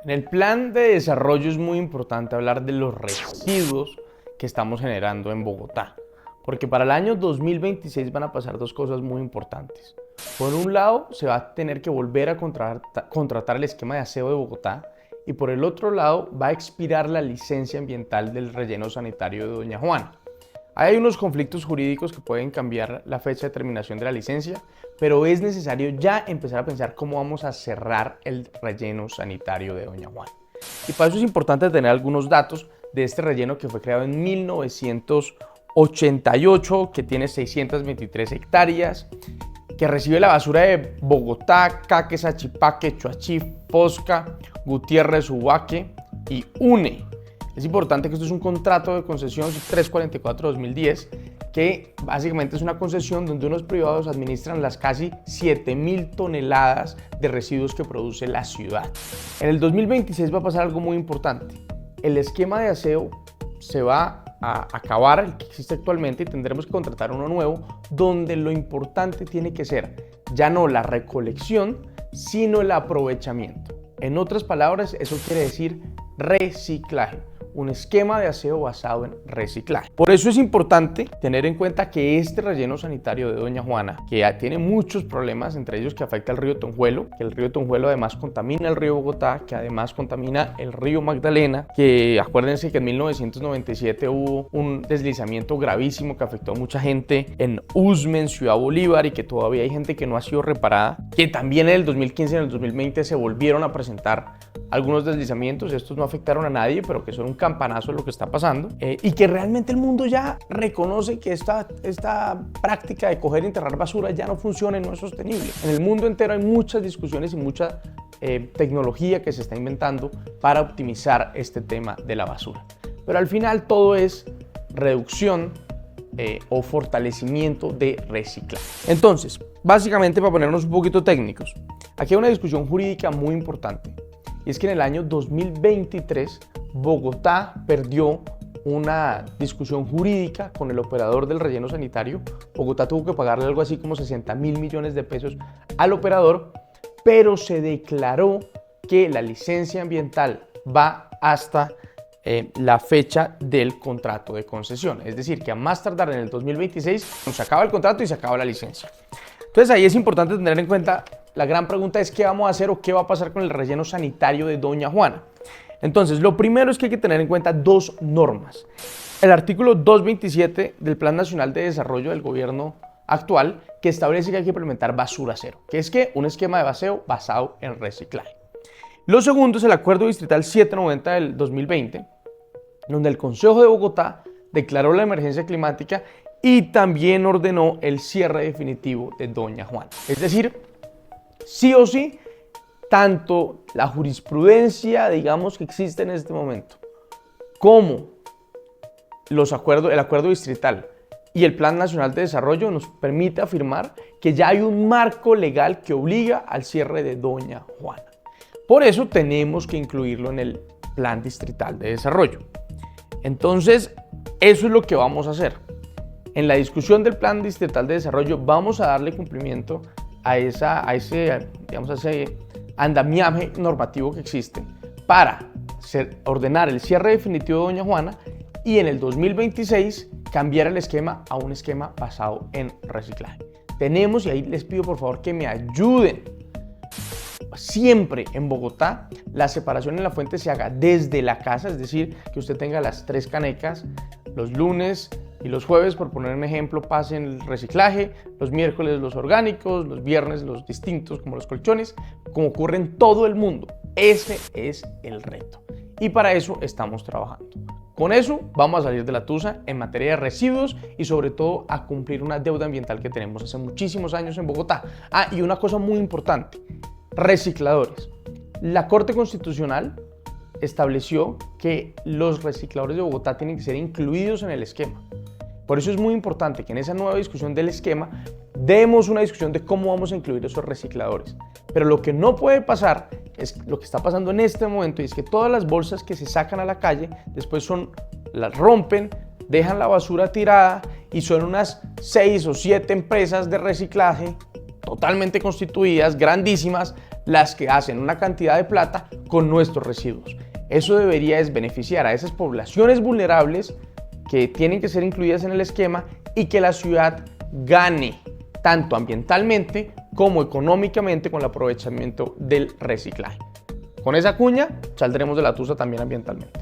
En el plan de desarrollo es muy importante hablar de los residuos que estamos generando en Bogotá, porque para el año 2026 van a pasar dos cosas muy importantes. Por un lado, se va a tener que volver a contratar el esquema de aseo de Bogotá, y por el otro lado va a expirar la licencia ambiental del relleno sanitario de Doña Juana. Hay unos conflictos jurídicos que pueden cambiar la fecha de terminación de la licencia, pero es necesario ya empezar a pensar cómo vamos a cerrar el relleno sanitario de Doña Juana. Y para eso es importante tener algunos datos de este relleno que fue creado en 1988, que tiene 623 hectáreas, que recibe la basura de Bogotá, Caque, Sachipaque, Choachí, Posca, Gutiérrez, Ubaque y UNE. Es importante que esto es un contrato de concesión 344-2010, que básicamente es una concesión donde unos privados administran las casi 7.000 toneladas de residuos que produce la ciudad. En el 2026 va a pasar algo muy importante. El esquema de aseo se va a acabar, el que existe actualmente, y tendremos que contratar uno nuevo, donde lo importante tiene que ser ya no la recolección, sino el aprovechamiento. En otras palabras, eso quiere decir reciclaje. Un esquema de aseo basado en reciclaje. Por eso es importante tener en cuenta que este relleno sanitario de Doña Juana, que ya tiene muchos problemas, entre ellos que afecta al río Tonjuelo, que el río Tonjuelo además contamina el río Bogotá, que además contamina el río Magdalena, que acuérdense que en 1997 hubo un deslizamiento gravísimo que afectó a mucha gente en Usme, en Ciudad Bolívar, y que todavía hay gente que no ha sido reparada, que también en el 2015 y en el 2020 se volvieron a presentar algunos deslizamientos. Estos no afectaron a nadie, pero que son un campanazo de lo que está pasando, y que realmente el mundo ya reconoce que esta práctica de coger y enterrar basura ya no funciona y no es sostenible. En el mundo entero hay muchas discusiones y mucha tecnología que se está inventando para optimizar este tema de la basura. Pero al final todo es reducción o fortalecimiento de reciclaje. Entonces, básicamente, para ponernos un poquito técnicos, aquí hay una discusión jurídica muy importante. Y es que en el año 2023 Bogotá perdió una discusión jurídica con el operador del relleno sanitario. Bogotá tuvo que pagarle algo así como 60.000 millones de pesos al operador, pero se declaró que la licencia ambiental va hasta la fecha del contrato de concesión. Es decir, que a más tardar en el 2026 se acaba el contrato y se acaba la licencia. Entonces ahí es importante tener en cuenta, la gran pregunta es qué vamos a hacer o qué va a pasar con el relleno sanitario de Doña Juana. Entonces, lo primero es que hay que tener en cuenta dos normas. El artículo 227 del Plan Nacional de Desarrollo del gobierno actual, que establece que hay que implementar basura cero, que es que un esquema de baseo basado en reciclaje. Lo segundo es el Acuerdo Distrital 790 del 2020, donde el Consejo de Bogotá declaró la emergencia climática y también ordenó el cierre definitivo de Doña Juana. Es decir, sí o sí, tanto la jurisprudencia, digamos, que existe en este momento, como el acuerdo distrital y el Plan Nacional de Desarrollo nos permite afirmar que ya hay un marco legal que obliga al cierre de Doña Juana. Por eso tenemos que incluirlo en el Plan Distrital de Desarrollo. Entonces, eso es lo que vamos a hacer. En la discusión del Plan Distrital de Desarrollo vamos a darle cumplimiento a ese andamiaje normativo que existe para ordenar el cierre definitivo de Doña Juana y en el 2026 cambiar el esquema a un esquema basado en reciclaje. Tenemos, y ahí les pido por favor que me ayuden, siempre en Bogotá la separación en la fuente se haga desde la casa, es decir, que usted tenga las 3 canecas, los lunes y los jueves, por poner un ejemplo, pasen el reciclaje, los miércoles los orgánicos, los viernes los distintos como los colchones, como ocurre en todo el mundo. Ese es el reto y para eso estamos trabajando. Con eso vamos a salir de la tusa en materia de residuos y sobre todo a cumplir una deuda ambiental que tenemos hace muchísimos años en Bogotá. Y una cosa muy importante, recicladores. La Corte Constitucional estableció que los recicladores de Bogotá tienen que ser incluidos en el esquema. Por eso es muy importante que en esa nueva discusión del esquema demos una discusión de cómo vamos a incluir esos recicladores. Pero lo que no puede pasar es lo que está pasando en este momento, y es que todas las bolsas que se sacan a la calle después las rompen, dejan la basura tirada y son unas 6 o 7 empresas de reciclaje totalmente constituidas, grandísimas, las que hacen una cantidad de plata con nuestros residuos. Eso debería beneficiar a esas poblaciones vulnerables que tienen que ser incluidas en el esquema y que la ciudad gane tanto ambientalmente como económicamente con el aprovechamiento del reciclaje. Con esa cuña saldremos de la tusa también ambientalmente.